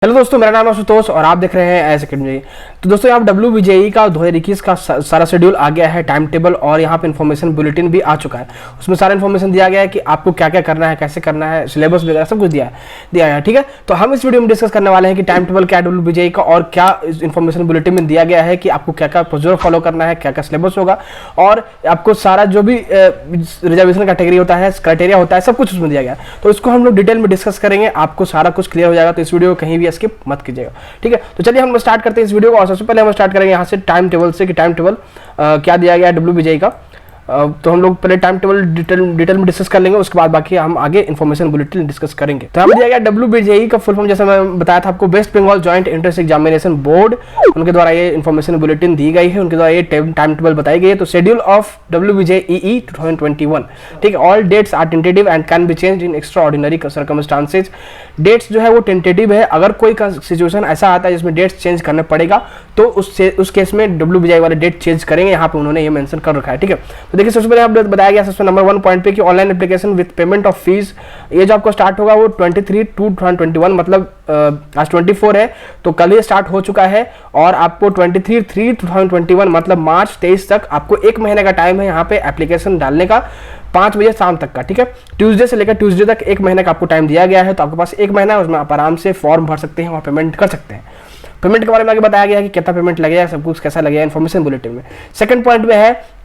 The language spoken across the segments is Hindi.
हेलो दोस्तों, मेरा नाम है आशुतोष और आप देख रहे हैं एस अकेडमी। तो दोस्तों यहाँ पर WBJE का 2021 का सारा शेड्यूल आ गया है, टाइम टेबल और यहाँ पे इन्फॉर्मेशन बुलेटिन भी आ चुका है। उसमें सारा इन्फॉर्मेशन दिया गया है कि आपको क्या क्या करना है, कैसे करना है, सिलेबस वगैरह सब कुछ दिया है। ठीक है, तो हम इस वीडियो में डिस्कस करने वाले हैं कि टाइम टेबल क्या है WBJE का और क्या इन्फॉर्मेशन बुलेटिन में दिया गया है कि आपको क्या क्या प्रोसीजर फॉलो करना है, क्या क्या सिलेबस होगा और आपको सारा जो भी रिजर्वेशन कैटेगरी होता है, क्राइटेरिया होता है, सब कुछ उसमें दिया गया है। तो इसको हम लोग डिटेल में डिस्कस करेंगे, आपको सारा कुछ क्लियर हो जाएगा। तो इस वीडियो को कहीं भी स्किप मत कीजिएगा। ठीक है, तो चलिए हम स्टार्ट करते हैं इस वीडियो को। और सबसे पहले हम स्टार्ट करेंगे यहाँ से टाइम टेबल से कि टाइम टेबल क्या दिया गया है WBJE का। तो हम लोग पहले टाइम टेबल डिटेल में डिस्कस कर लेंगे, उसके बाद बाकी हम आगे इन्फॉर्मेशन बुलेटिन डिस्कस करेंगे। तो हम दिया गया WBJE का फुल फॉर्म, जैसे मैं बताया था आपको, West Bengal joint entrance examination board, उनके द्वारा ये इन्फॉर्मेशन बुलेटिन दी गई है, उनके द्वारा ये टाइम टेबल बताई गई है। तो शेड्यूल ऑफ WBJE 2021, ठीक है, all dates are tentative and can be change in extraordinary circumstances. Dates जो है वो टेंटेटिव है, अगर कोई सिचुएशन ऐसा आता है जिसमें डेट्स चेंज करना पड़ेगा तो उस केस में WBJE वाले डेट चेंज करेंगे। यहाँ पे उन्होंने ये मेंशन कर रखा है। ठीक है, तो देखिए सबसे पहले आपको बताया गया सबसे नंबर 1 पॉइंट पे कि online application with payment of fees, ये जो आपको स्टार्ट होगा वो 23/2/2021, मतलब आज 24 है तो कल ही स्टार्ट हो चुका है। और आपको 23/3/2021 मतलब मार्च 23 तक आपको 1 महीने का टाइम है यहाँ पे एप्लीकेशन डालने का, 5 बजे शाम तक का। ठीक है, ट्यूसडे से लेकर ट्यूसडे तक 1 महीने का आपको टाइम दिया गया है। तो आपके पास 1 महीना है, उसमें आप आराम से फॉर्म भर सकते हैं और पेमेंट कर सकते हैं। पेमेंट के बारे में आगे बताया गया है कि कितना पेमेंट लगेगा, सब कुछ कैसा लगेगा इन्फॉर्मेशन बुलेटिन में। सेकंड पॉइंट में है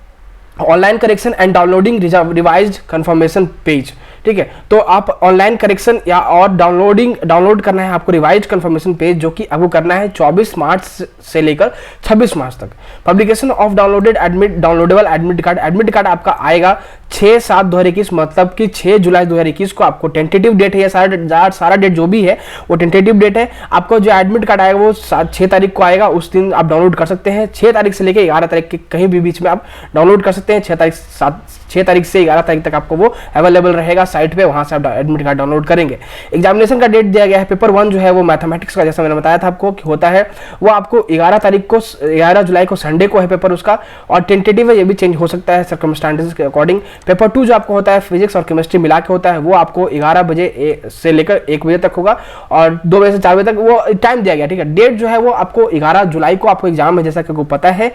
online correction and downloading revised confirmation page. ठीक है, तो आप ऑनलाइन करेक्शन या और डाउनलोड करना है आपको रिवाइज कंफर्मेशन पेज, जो कि आपको करना है 24 मार्च से लेकर 26 मार्च तक। Publication of downloadable admit card आपका आएगा 6/7/2021, मतलब कि 6 जुलाई 2021 को आपको टेंटेटिव डेट है। ये सारा डेट जो भी है वो टेंटेटिव डेट है। आपको जो एडमिट कार्ड आएगा वो 6 तारीख को आएगा, उस दिन आप डाउनलोड कर सकते हैं। 6 तारीख से लेकर 11 तारीख के कहीं भी बीच में आप डाउनलोड कर सकते हैं। 6 तारीख से 11 तारीख तक आपको वो अवेलेबल रहेगा साइट पे, वहां से आप एडमिट कार्ड डाउनलोड करेंगे। एग्जामिनेशन का डेट दिया गया है। पेपर 1 जो है वो मैथमेटिक्स का, जैसा मैंने बताया था आपको कि होता है, वो आपको 11 जुलाई को संडे को है पेपर उसका, और टेंटेटिव है, ये भी चेंज हो सकता है सर्कमस्टांसेस के अकॉर्डिंग। पेपर 2 जो आपको होता है फिजिक्स और केमिस्ट्री मिला के होता है, वो आपको 11 बजे से लेकर 1 बजे तक होगा और 2 बजे से 4 बजे तक वो टाइम दिया गया। ठीक है, डेट जो है वो आपको 11 जुलाई को आपको एग्जाम है, जैसा कि आपको पता है।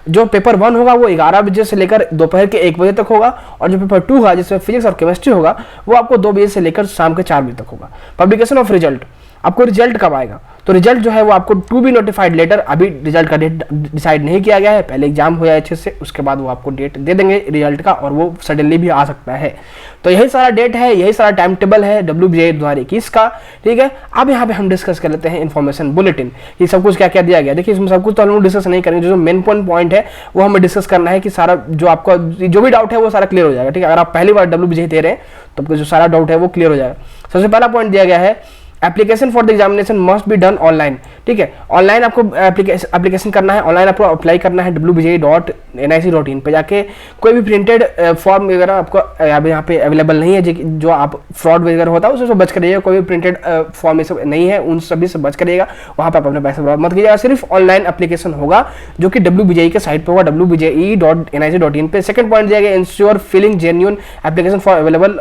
जो पेपर 1 होगा वो 11 बजे से लेकर दोपहर के 1 बजे तक होगा, और जो पेपर 2 होगा जिसमें फिजिक्स और केमिस्ट्री होगा वो आपको 2 बजे से लेकर शाम के 4 बजे तक होगा। पब्लिकेशन ऑफ रिजल्ट, आपको रिजल्ट कब आएगा? तो रिजल्ट जो है वो आपको टू बी नोटिफाइड लेटर, अभी रिजल्ट का डेट डिसाइड नहीं किया गया है, पहले एग्जाम हो जाए अच्छे से, उसके बाद वो आपको डेट दे देंगे रिजल्ट का, और वो सडनली भी आ सकता है। तो यही सारा डेट है, यही सारा टाइम टेबल है WBJE 2021 का। ठीक है, अब यहाँ पे हम डिस्कस कर लेते हैं इन्फॉर्मेशन बुलेटिन, ये सब कुछ क्या क्या दिया गया। देखिए इसमें सब कुछ तो हम लोग डिस्कस नहीं करेंगे, जो मेन पॉइंट है वो हमें डिस्कस करना है कि सारा जो आपका जो भी डाउट है वो सारा क्लियर हो जाएगा। ठीक है, अगर आप पहली बार WBJE दे रहे हैं तो आपको जो सारा डाउट है वो क्लियर हो जाएगा। सबसे पहला पॉइंट दिया गया है application for the examination must be done online. ठीक है, ऑनलाइन आपको एप्लीकेशन करना है, ऑनलाइन आपको अप्लाई करना है WBJE.nic.in पे जाके। कोई भी प्रिंटेड फॉर्म वगैरह आपको यहाँ पे अवेलेबल नहीं है, जो आप फ्रॉड वगैरह होता है उससे बच करिएगा। कोई भी प्रिंटेड फॉर्म ये सब नहीं है, उन सभी से बच करिएगा, वहाँ पर आप अपने पैसे बर्बाद मत कीजिएगा। सिर्फ ऑनलाइन एप्लीकेशन होगा जो कि WBJE के साइट पर होगा, WBJE.nic.in पे। सेकंड पॉइंट दिया गया ensure filling genuine application for available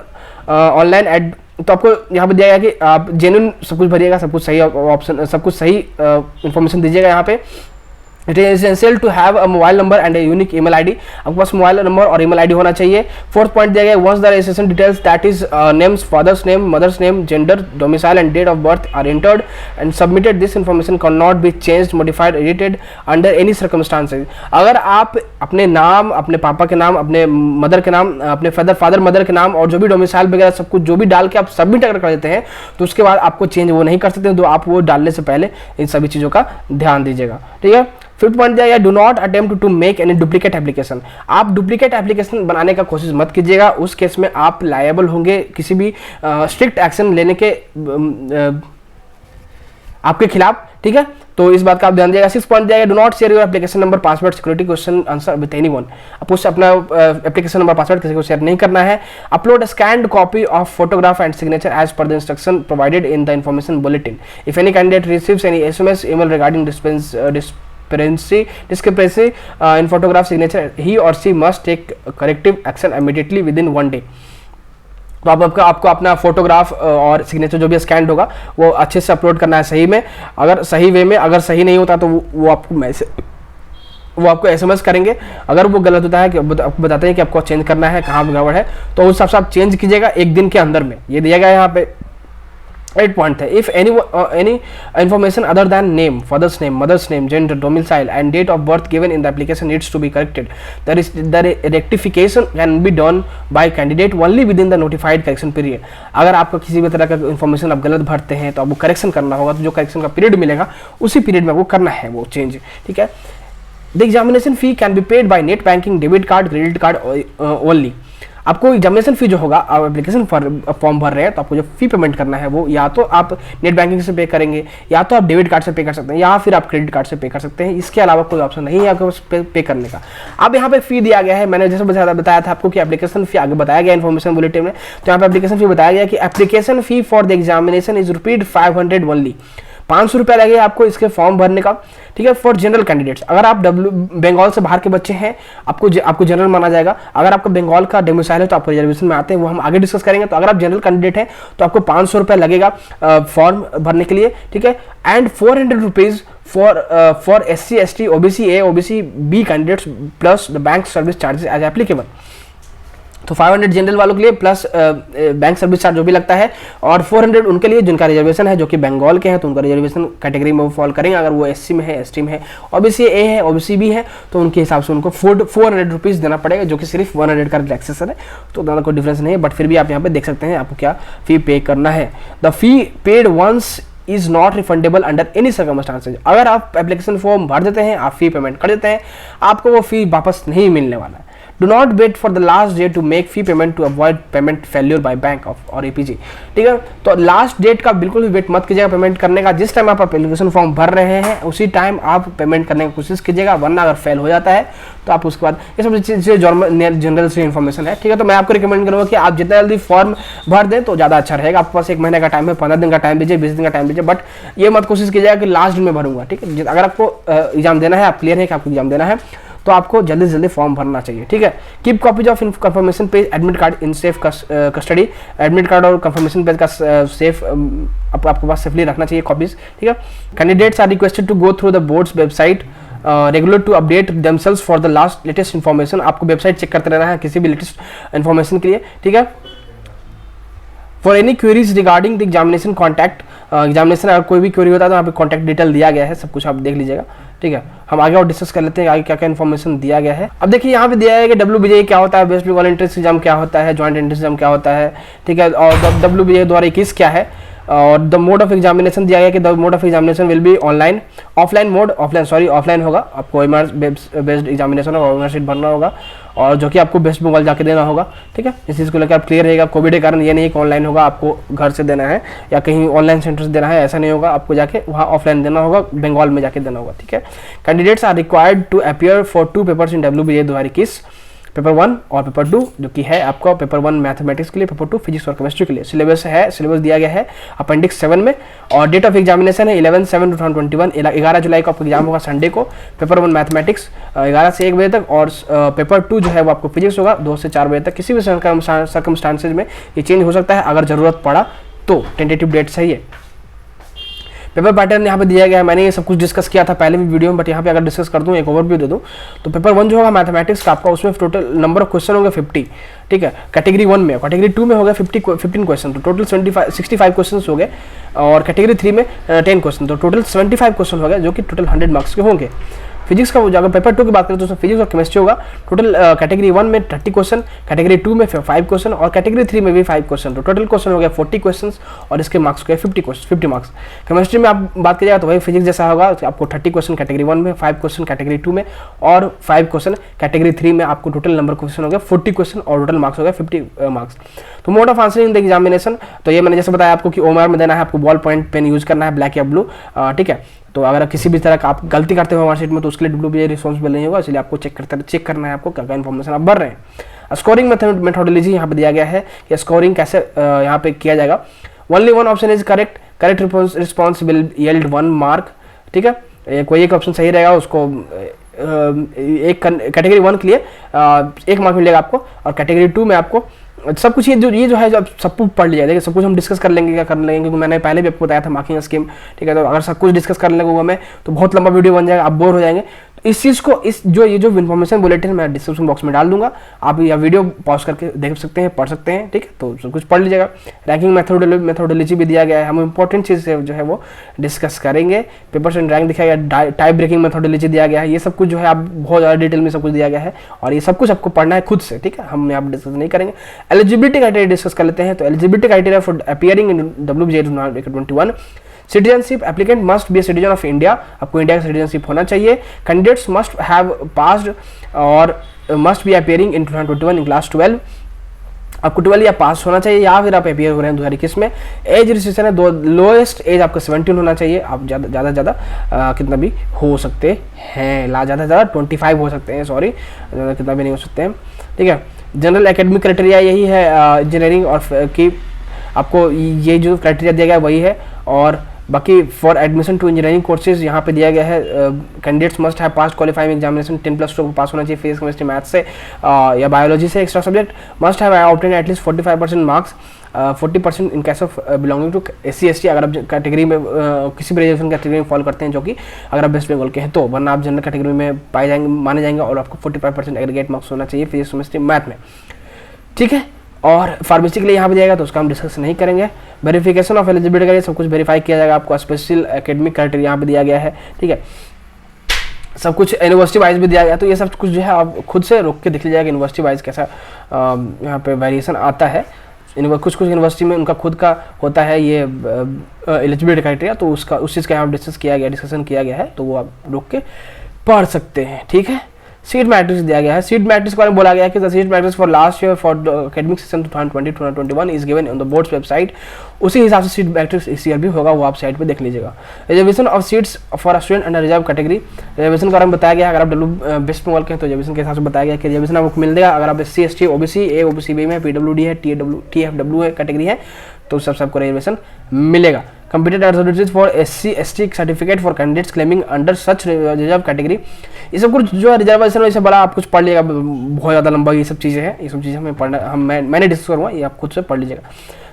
online ad. तो आपको यहाँ पे दिया गया कि आप जेन्युइन सब कुछ भरिएगा, सब कुछ सही ऑप्शन, सब कुछ सही इंफॉर्मेशन दीजिएगा यहाँ पे। It is essential to have a mobile number and a unique email ID, आपके पास मोबाइल नंबर और ईमेल आईडी होना चाहिए। फोर्थ पॉइंट दिया गया once the registration details that is names, father's name, mother's name, gender, domicile and date of birth are entered and submitted, this information can not be changed, modified, edited under any circumstances. अगर आप अपने नाम, अपने पापा के नाम, अपने मदर के नाम, अपने फादर मदर के नाम और जो भी डोमिसाइल वगैरह सब कुछ जो भी डाल के आप सबमिट अगर कर देते हैं तो उसके बाद आपको चेंज वो नहीं कर सकते, तो आप वो डालने से पहले इन सभी चीज़ों का ध्यान दीजिएगा। ठीक है, फिफ्थ पॉइंट दिया गया do not attempt to make any duplicate application. आप डुप्लीकेट एप्लीकेशन बनाने का कोशिश मत कीजिएगा, उस केस में आप लायबल होंगे किसी भी स्ट्रिक्ट एक्शन लेने के आपके खिलाफ। ठीक है, तो इस बात का आप ध्यान दिएगा। 6 पॉइंट दिया गया do not share your application number, password, security question answer with anyone. आपको अपना एप्लीकेशन नंबर, पासवर्ड किसी को शेयर नहीं करना है। Upload scanned copy of photograph and signature as per the instruction provided in the information bulletin. If any candidate receives any SMS email regarding discrepancy in photograph signature, he or she must take corrective action immediately within 1 day. तो आपको अपना फोटोग्राफ और सिग्नेचर जो भी स्कैन होगा वो अच्छे से अपलोड करना है सही में, अगर सही वे में, अगर सही नहीं होता तो वो आपको एसएमएस करेंगे। अगर वो गलत होता है कि आपको बताते हैं कि आपको चेंज करना है, कहाँ पर गड़बड़ है, तो उस हिसाब से आप चेंज कीजिएगा 1 दिन के अंदर में। ये दिया गया है यहाँ पे 8 पॉइंट है। If any information other than name, father's name, mother's name, gender, domicile and date of birth given in the application needs to be corrected. The rectification can be done by candidate only within the notified correction period. अगर आपको किसी भी तरह का इन्फॉर्मेशन आप गलत भरते हैं तो आपको करेक्शन करना होगा, तो जो करेक्शन का पीरियड मिलेगा उसी पीरियड में आपको करना है वो चेंज, ठीक है। The examination fee can be paid by net banking, debit card, credit card only. आपको एग्जामिनेशन फी जो होगा, आप एप्लीकेशन फॉर्म भर रहे हैं तो आपको जो फी पेमेंट करना है वो या तो आप नेट बैंकिंग से पे करेंगे, या तो आप डेबिट कार्ड से पे कर सकते हैं, या फिर आप क्रेडिट कार्ड से पे कर सकते हैं। इसके अलावा कोई ऑप्शन नहीं है आपके पास पे करने का। अब यहाँ पे फी दिया गया है, मैंने जैसे बताया था आपको कि एप्लीकेशन फी आगे बताया गया इन्फॉर्मेशन बुलेटिन में, तो यहाँ पे एप्लीकेशन फी बताया गया कि application fee for the examination is ₹500 only. 500 रुपये लगेगा आपको इसके फॉर्म भरने का, ठीक है। फॉर जनरल कैंडिडेट्स, अगर आप बंगाल से बाहर के बच्चे हैं आपको जनरल माना जाएगा। अगर आपका बंगाल का डोमिसाइल है तो आपको रिजर्वेशन में आते हैं, वो हम आगे डिस्कस करेंगे। तो अगर आप जनरल कैंडिडेट हैं तो आपको 500 रुपये लगेगा फॉर्म भरने के लिए, ठीक है। And 400 rupees for SC ST OBC A OBC B candidates plus the bank service charges as applicable. तो 500 जनरल वालों के लिए प्लस बैंक सर्विस चार्ज जो भी लगता है, और 400 उनके लिए जिनका रिजर्वेशन है, जो कि बंगाल के हैं तो उनका रिजर्वेशन कैटेगरी में वो फॉल करेंगे। अगर वो SC में है, ST में है, OBC A है, OBC B है, तो उनके हिसाब से उनको 400 रुपीज़ देना पड़ेगा, जो कि सिर्फ 100 का रिलैक्सेशन है। तो दोनों कोई डिफरेंस नहीं है, बट फिर भी आप यहाँ पे देख सकते हैं आपको क्या फी पे करना है। The fee paid once is not refundable under any circumstances. अगर आप एप्लीकेशन फॉर्म भर देते हैं, आप फी पेमेंट कर देते हैं, आपको वो फी वापस नहीं मिलने वाला है। Do not wait for the last day to make fee payment to avoid payment failure by bank of और APG, ठीक है। तो लास्ट डेट का बिल्कुल भी वेट मत कीजिएगा पेमेंट करने का। जिस टाइम आप एप्लीकेशन फॉर्म भर रहे हैं उसी टाइम आप पेमेंट करने की कोशिश कीजिएगा, वरना अगर फेल हो जाता है तो आप उसके बाद, ये सब चीज़ें जनरल से इन्फॉर्मेशन है, ठीक है। तो मैं आपको रिकमेंड करूँगा कि आप जितना जल्दी फॉर्म भर दें तो ज़्यादा अच्छा रहेगा। आपके पास 1 महीने का टाइम है, 15 दिन का टाइम दीजिए, 20 दिन का टाइम दीजिए, बट ये मत कोशिश कीजिएगा कि लास्ट में भरूंगा, ठीक है। अगर आपको एग्जाम देना है, आप क्लियर है कि आपको एग्जाम देना है, तो आपको जल्दी से जल्दी फॉर्म भरना चाहिए, ठीक है। Keep copies of confirmation page, admit card in safe custody. Admit card और कंफर्मेशन पेज का सेफ आपके पास सेफली रखना चाहिए कॉपीज, ठीक है। Candidates are requested to go through the board's website regular to update themselves for the latest information. आपको वेबसाइट चेक करते रहना है किसी भी लेटेस्ट इन्फॉर्मेशन के लिए, ठीक है। For any queries regarding the examination contact, examination अगर कोई भी क्वेरी होता है तो यहाँ पे कॉन्टैक्ट डिटेल दिया गया है, सब कुछ आप देख लीजिएगा, ठीक है। हम आगे और डिस्कस कर लेते हैं आगे क्या क्या इन्फॉर्मेशन दिया गया है। अब देखिए यहाँ पे दिया है कि WBJE क्या होता है, वेस्ट बंगाल एंट्रेंस एग्जाम क्या होता है, जॉइंट एंट्रेंस एग्जाम क्या होता है, ठीक है। और WBJE 2021 क्या है, और द मोड ऑफ एग्जामिनेशन दिया गया कि the mode of examination will be online, offline होगा। आपको बेस्ड एग्जामिनेशन होगा, ओएमआर शीट भरना होगा, और जो कि आपको वेस्ट बंगाल जाके देना होगा, ठीक है। इस चीज़ को लेकर आप क्लियर रहेगा। कोविड के कारण ये नहीं कि ऑनलाइन होगा, आपको घर से देना है या कहीं ऑनलाइन सेंटर से देना है, ऐसा नहीं होगा। आपको जाके वहाँ ऑफलाइन देना होगा, बंगाल में जाके देना होगा, ठीक है। Candidates are required to appear for 2 papers in WBJE 2021, paper 1 और पेपर 2, जो कि है आपका पेपर 1 मैथमेटिक्स के लिए, पेपर 2 फिजिक्स और केमिस्ट्री के लिए। सिलेबस दिया गया है अपेंडिक्स 7 में, और डेट ऑफ एग्जामिनेशन है 11/7/2021, 11 जुलाई को आपका एग्जाम होगा संडे को। पेपर 1 मैथमेटिक्स 11 से 1 बजे तक, और पेपर 2 जो है वो आपको फिजिक्स होगा 2 से 4 बजे तक। किसी भी सर्कमस्टांसेज में ये चेंज हो सकता है, अगर जरूरत पड़ा तो। टेंटेटिव डेट सही है। पेपर पैटर्न यहाँ पे दिया गया है, मैंने ये सब कुछ डिस्कस किया था पहले भी वीडियो में, बट यहाँ पे अगर डिस्कस कर दूँ, एक ओवरव्यू दे दूँ, तो पेपर 1 जो होगा मैथमेटिक्स का आपका, उसमें टोटल नंबर ऑफ क्वेश्चन होंगे 50, ठीक है। कैटेगरी 1 में, कैटेगरी 2 में हो गया 15 क्वेश्चन, तो टोटल 65 क्वेश्चन हो गए, और कैटेगरी 3 में 10 क्वेश्चन, तो टोटल 75 क्वेश्चन हो गए, जो कि टोटल 100 मार्क्स के होंगे। फिजिक्स का अगर पेपर 2 की बात करें तो उसमें फिजिक्स और केमिस्ट्री होगा। टोटल कैटेगरी 1 में 30 क्वेश्चन, कैटेगरी 2 में 5 क्वेश्चन, और कैटेगरी 3 में भी 5 क्वेश्चन, तो टोटल क्वेश्चन हो गया 40 क्वेश्चन, और इसके मार्क्स हो गए 50 मार्क्स। केमिस्ट्री में आप बात कीजिएगा तो वही फिजिक्स जैसा होगा, तो आपको 30 क्वेश्चन कैटेगरी 1 में, 5 क्वेश्चन कैटेगरी 2 में, और 5 क्वेश्चन कैटेगरी 3 में। आपको टोटल नंबर क्वेश्चन हो गया 40 क्वेश्चन, और टोटल मार्क्स हो गया 50 मार्क्स। तो mode of answering the examination, तो ये मैंने जैसे बताया आपको कि ओएमआर में देना है, आपको बॉल पॉइंट पेन यूज करना है, ब्लैक या ब्लू, ठीक है। तो अगर किसी भी तरह का आप गलती करते हो मार्कशीट में तो उसके लिए WBJE रिस्पॉन्सिबल नहीं होगा, इसलिए आपको चेक करना है आपको क्या क्या इन्फॉर्मेशन आप भर रहे हैं। स्कोरिंग मेथोडोलॉजी यहाँ पे दिया गया है कि स्कोरिंग कैसे यहाँ पे किया जाएगा। Only 1 option is correct response will yield 1 mark, ठीक है। कोई एक ऑप्शन सही रहेगा, उसको एक कैटेगरी 1 के लिए 1 मार्क मिलेगा आपको, और कैटेगरी 2 में आपको सब कुछ ये जो है जो सब कुछ पढ़ लिया, देखिए सब कुछ हम डिस्कस कर लेंगे, क्या कर लेंगे, क्योंकि मैंने पहले भी आपको बताया था मार्किंग स्कीम, ठीक है। तो अगर सब कुछ डिस्कस कर लगूंगा मैं तो बहुत लंबा वीडियो बन जाएगा, आप बोर हो जाएंगे। तो इस चीज़ को ये जो इन्फॉर्मेशन बुलेटिन मैं डिस्क्रिप्शन बॉक्स में डाल दूंगा, आप या वीडियो पॉज करके देख सकते हैं, पढ़ सकते हैं, ठीक है। तो सब कुछ पढ़ लीजिएगा। रैंकिंग मेथोडोलॉजी भी दिया गया है, हम इंपॉर्टेंट चीज़ जो है वो डिस्कस करेंगे। पेपर्स एंड रैंक दिखाया गया, टाइप ब्रेकिंग मेथोडोलॉजी दिया गया है, ये सब कुछ जो है आप बहुत ज़्यादा डिटेल में सब कुछ दिया गया है, और ये सब कुछ आपको पढ़ना है खुद से, ठीक है। हम यहाँ डिस्कस नहीं करेंगे। एलिजिबिलिटी क्राइटेरिया डिस्कस कर लेते हैं। तो eligibility criteria for appearing in WBJE 2021, citizenship, applicant must be a citizen of India, आपको इंडिया का सिटीजनशिप होना चाहिए। कैंडिडेट्स मस्ट हैव पास्ड और must be appearing in 2021 in class 12, आपको 12 या पास होना चाहिए, या फिर आप अपीयर हो रहे हैं 2021 में। एज रिस्ट्रिक्शन है, लोएस्ट एज आपका 17 होना चाहिए, आप ज़्यादा से ज़्यादा कितना भी हो सकते हैं, ज़्यादा से ज़्यादा 25 हो सकते हैं, सॉरी कितना भी नहीं हो सकते हैं, ठीक है। जनरल एकेडमिक क्राइटेरिया यही है इंजीनियरिंग और की, आपको ये जो क्राइटेरिया दिया गया है वही है। और बाकी for admission to engineering courses यहाँ पे दिया गया है, candidates must have pass qualifying examination 10+2 को पास होना चाहिए, फिजिक्स केमिस्ट्री मैथ से या बायोलॉजी से। Extra subject must have obtain at least 45% marks, 40% in case of belonging to SC/ST, अगर आप कैटेगरी में किसी भी रिजर्वेशन कैटेगरी में फॉलो करते हैं, जो कि अगर आप वेस्ट बंगाल के हैं तो, वरना आप जनरल कैटेगरी में पाए जाएंगे, माने जाएंगे, और आपको 45% एग्रीगेट मार्क्स होना चाहिए फिजिक्स केमिस्ट्री मैथ में, ठीक है। और फार्मेसी के लिए यहाँ पे जाएगा तो उसका हम डिस्कस नहीं करेंगे। वेरिफिकेशन ऑफ एलिजिबिलिटी का ये सब कुछ वेरीफाई किया जाएगा, आपको स्पेशल एकेडमिक क्राइटेरिया यहाँ पे दिया गया है, ठीक है। सब कुछ यूनिवर्सिटी वाइज भी दिया गया, तो ये सब कुछ जो है आप खुद से रोक के देख लीजिएगा कि यूनिवर्सिटी वाइज कैसा यहाँ पे वेरिएशन आता है। कुछ यूनिवर्सिटी में उनका खुद का होता है ये एलिजिबिलिटी क्राइटेरिया, तो उस चीज़ का यहाँ डिस्कशन किया गया है, तो वो आप रोक के पढ़ सकते हैं, ठीक है। सीट मैट्रिक्स दिया गया है। सीट मैट्रिक्स के बारे में बोला गया है कि the seat matrix for last year for academic session 2020-2021 is given on the board's website. उसी हिसाब से सीट मैट्रिक्स इस ईयर भी होगा, वो आप साइट पे देख लीजिएगा। Reservation of seats for student under reserve category, reservation के बारे में बताया गया है। अगर आप वेस्ट बंगाल के हैं तो रिजर्वेशन के हिसाब से बताया गया कि रिजर्वेशन आपको मिल देगा। अगर आप SC/ST OBC A OBC B में PWD है, TFW है कैटेगरी है, तो सबको रिजर्वेशन मिलेगा। Competent authorities for SC/ST certificate for candidates claiming under such reserve category, ये सब कुछ जो रिजर्वेशन वैसे बड़ा आप कुछ पढ़ लीजिएगा, बहुत ज़्यादा लंबा ये सब चीज़ें हैं, ये सब चीज़ें हमें पढ़ना मैंने डिस्कस करूँगा, ये आप खुद से पढ़ लीजिएगा।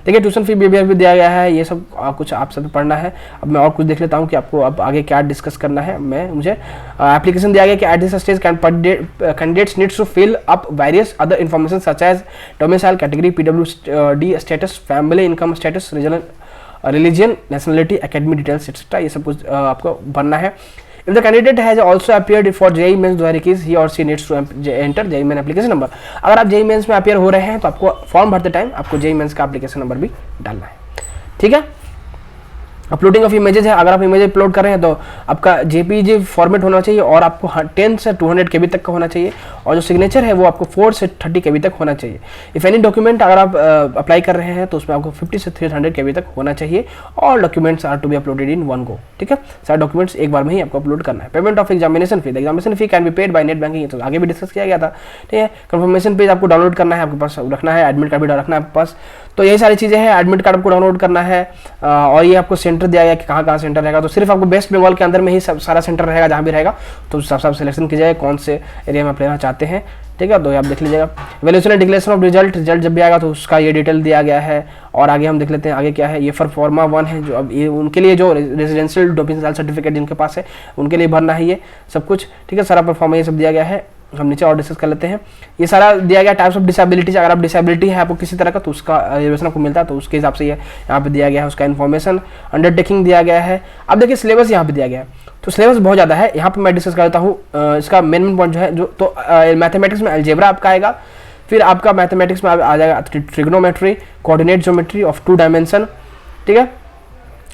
देखिए ट्यूशन फी बिहेवियर भी दिया गया है, ये सब कुछ आप सब पढ़ना है। अब मैं और कुछ देख लेता हूँ कि आपको अब आगे क्या डिस्कस करना है। मुझे एप्लीकेशन दिया गया कि at this stage candidates needs to fill up various other information such as domicile category, PWD status, family income status, religion, nationality, academic details etcetera, ये सब कुछ आपको भरना है। If the candidate has also appeared for JEE mains 2021 he or she needs to enter JEE main application number. अगर आप JEE मेंस में अपीयर हो रहे हैं तो आपको फॉर्म भरते टाइम आपको JEE मेंस का एप्लीकेशन नंबर भी डालना है, ठीक है। अपलोडिंग ऑफ इमेजेस है, अगर आप इमेज अपलोड कर रहे हैं तो आपका JPG फॉर्मेट होना चाहिए और आपको 10 से 200 KB तक का होना चाहिए, और जो सिग्नेचर है वो आपको 4 से 30 KB तक होना चाहिए। इफ एनी डॉक्यूमेंट अगर आप अप्लाई कर रहे हैं तो उसमें आपको 50 से 300 KB तक होना चाहिए, और documents are to be uploaded in one go, ठीक है। सारे डॉक्यूमेंट्स एक बार में ही आपको अपलोड करना है। Payment of examination fee, examination fee can be paid by net banking, तो आगे भी डिस्कस किया गया था, ठीक है। कंफर्मेशन पेज आपको डाउनलोड करना है, आपके पास रखना है, एडमिट कार्ड भी रखना है आपके पास, तो यही सारी चीज़ें हैं। एडमिट कार्ड आपको डाउनलोड करना है, और ये आपको सेंटर दिया गया कि कहाँ सेंटर रहेगा, तो सिर्फ आपको वेस्ट बंगाल के अंदर में ही सब सारा सेंटर रहेगा, जहाँ भी रहेगा तो सब सिलेक्शन कीजिएगा कौन से एरिया में आप लेना चाहते हैं, ठीक है। तो आप देख लीजिएगा। Valuation and declaration of result जब भी आएगा तो उसका ये डिटेल दिया गया है। और आगे हम देख लेते हैं आगे क्या है। ये फॉर्मा 1 है, जो अब ये उनके लिए जो रेजिडेंशियल डोमिसाइल सर्टिफिकेट जिनके पास है उनके लिए भरना है ये सब कुछ, ठीक है। सारा परफॉर्मा ये सब दिया गया है। हम नीचे और डिस्कस कर लेते हैं। ये सारा दिया गया टाइप्स ऑफ डिसेबिलिटीज, अगर आप डिसेबिलिटी है आपको किसी तरह का तो उसका रिजर्वेशन आपको मिलता है, तो उसके हिसाब से ये यहाँ पे दिया गया है। उसका इन्फॉर्मेशन अंडरटेकिंग दिया गया है। अब देखिए सिलेबस यहाँ पे दिया गया है, तो सिलेबस बहुत ज़्यादा है। यहाँ पे मैं डिस्कस करता हूँ इसका मेन पॉइंट जो है, जो तो मैथमेटिक्स में अलजेब्रा आपका आएगा, फिर आपका मैथमेटिक्स में आ जाएगा trigonometry, coordinate geometry of 2 dimension, ठीक है,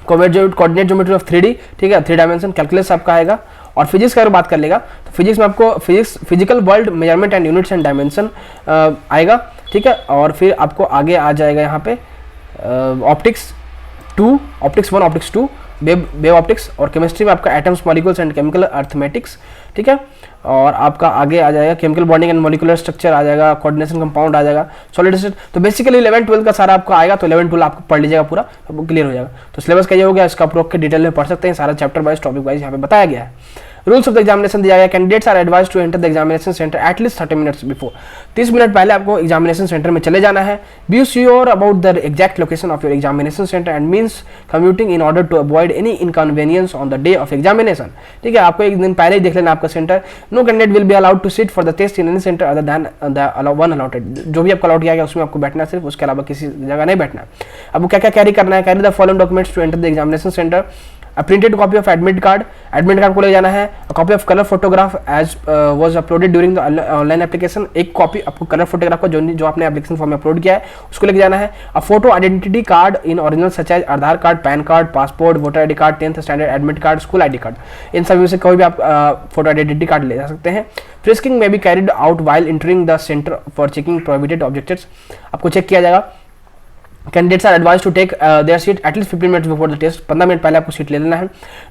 कोऑर्डिनेट ज्योमेट्री ऑफ 3D, ठीक है, 3 डायमेंशन, कैलकुलस आपका आएगा। और फिजिक्स का अगर बात कर लेगा तो फिजिक्स में आपको physical world measurement and units and dimension आएगा, ठीक है। और फिर आपको आगे आ जाएगा यहाँ पे optics 2, optics 1, optics 2, wave optics, और केमिस्ट्री में आपका atoms, molecules and chemical arithmetics, ठीक है। और आपका आगे आ जाएगा chemical bonding and molecular structure आ जाएगा, कोऑर्डिनेशन कंपाउंड आ जाएगा, सॉलिड स्टेट। तो बेसिकली 11-12 का सारा आपको आएगा, तो 11-12 आपको पढ़ लीजिएगा, पूरा आपको क्लियर हो जाएगा। तो सिलेबस का ये हो गया, इसका आप रोक के डिटेल में पढ़ सकते हैं, सारा चैप्टर वाइज टॉपिक वाइज यहाँ पे बताया गया है। रूल्स ऑफ द एग्जामिनेशन दिया गया, candidates are advise to enter the examination centre at least 30 minutes before. 30 minute पहले आपको एग्जामिनेशन सेंटर में चले जाना है। Be sure about the exact location of your examination centre and means commuting in order to avoid any inconvenience on the day of examination. ठीक है, आपको एक दिन पहले ही देख लेना आपका centre. No candidate will be allowed to sit for the test in any centre other than the one allotted. जो भी आपको अलॉट किया गया उसमें आपको बैठना, सिर्फ उसके अलावा किसी जगह नहीं बैठना। आपको क्या क्या कैरी करना है, carry the following documents to enter the examination centre. A printed copy of admit card को ले जाना है। A copy of color photograph as was uploaded during the online application, एक कॉपी आपको कलर फोटोग्राफ का जो आपने एप्लीकेशन फॉर्म में अपलोड किया है उसको लेके जाना है। A photo identity card in original such as Aadhaar card, PAN card, passport, voter ID card, 10th standard admit card, school ID card, इन सभी से कोई भी आप फोटो आइडेंटिटी कार्ड ले जा सकते हैं। फ्रिस्किंग में be carried out while entering the centre for checking prohibited objects, आपको चेक किया जाएगा। Candidates are advise to take their seat at least 15 minutes before the test, 15 minute पहले आपको सीट ले लेना है।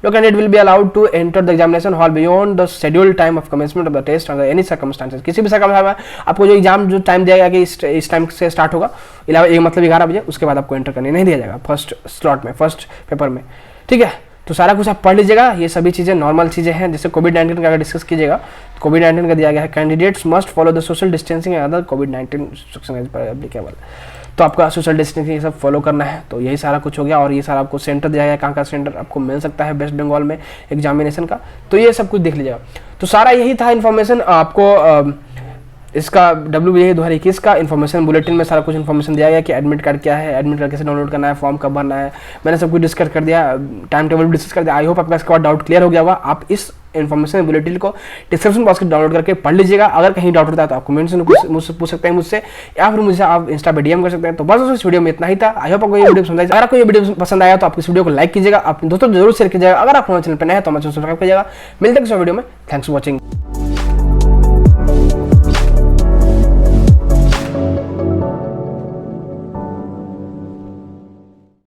No candidate will be allowed to enter the examination hall beyond the scheduled time of commencement of the test under any circumstances, किसी भी सर्कमस्टांस में आपको जो एग्जाम जो टाइम दिया गया कि इस टाइम से स्टार्ट होगा, मतलब 11 बजे, उसके बाद आपको एंटर करने नहीं दिया जाएगा फर्स्ट स्लॉट में, फर्स्ट पेपर में। ठीक है, तो सारा कुछ आप पढ़ लीजिएगा। ये सभी चीज़ें नॉर्मल चीज़ें हैं। जैसे कोविड-19 का अगर डिस्कस कीजिएगा, कोविड-19 का दिया गया है candidates must follow the social distancing and other कोविड-19 इंस्ट्रक्शन एज पर एप्लीकेबल। तो आपका सोशल डिस्टेंसिंग ये सब फॉलो करना है। तो यही सारा कुछ हो गया। और ये सारा आपको सेंटर दिया गया, कहाँ का सेंटर आपको मिल सकता है वेस्ट बंगाल में एग्जामिनेशन का, तो ये सब कुछ देख लीजिएगा। तो सारा यही था इन्फॉर्मेशन आपको इसका WBJEE 2021 का इन्फॉर्मेशन बुलेटिन में सारा कुछ इन्फॉर्मेशन दिया गया कि एडमिट कार्ड क्या है, एडमिट कार्ड कैसे डाउनलोड करना है, फॉर्म कब भरना है, मैंने सब कुछ डिस्कस कर दिया, टाइम टेबल भी डिस्कस कर दिया। आई होप आपका इसके बाद डाउट क्लियर हो गया होगा। आप इस इन्फॉर्मेशन बुलेटिन को डिस्क्रिप्शन बॉक्स में डाउनलोड करके पढ़ लीजिएगा। अगर कहीं डाउट होता है तो आप कमेंट्स में मुझसे पूछ सकते हैं मुझसे, या फिर मुझे आप इंस्टा पे DM कर सकते हैं। तो बस इस वीडियो में इतना ही था। आई होप आपको ये वीडियो पसंद आया। अगर आपको ये वीडियो पसंद आया तो आप इस वीडियो को लाइक कीजिएगा, अपने दोस्तों जरूर शेयर कीजिएगा। अगर आप हमारे चैनल पर नए हैं तो हमारे चैनल सब्सक्राइब कीजिएगा। मिलते हैं किसी वीडियो में। Thanks for watching.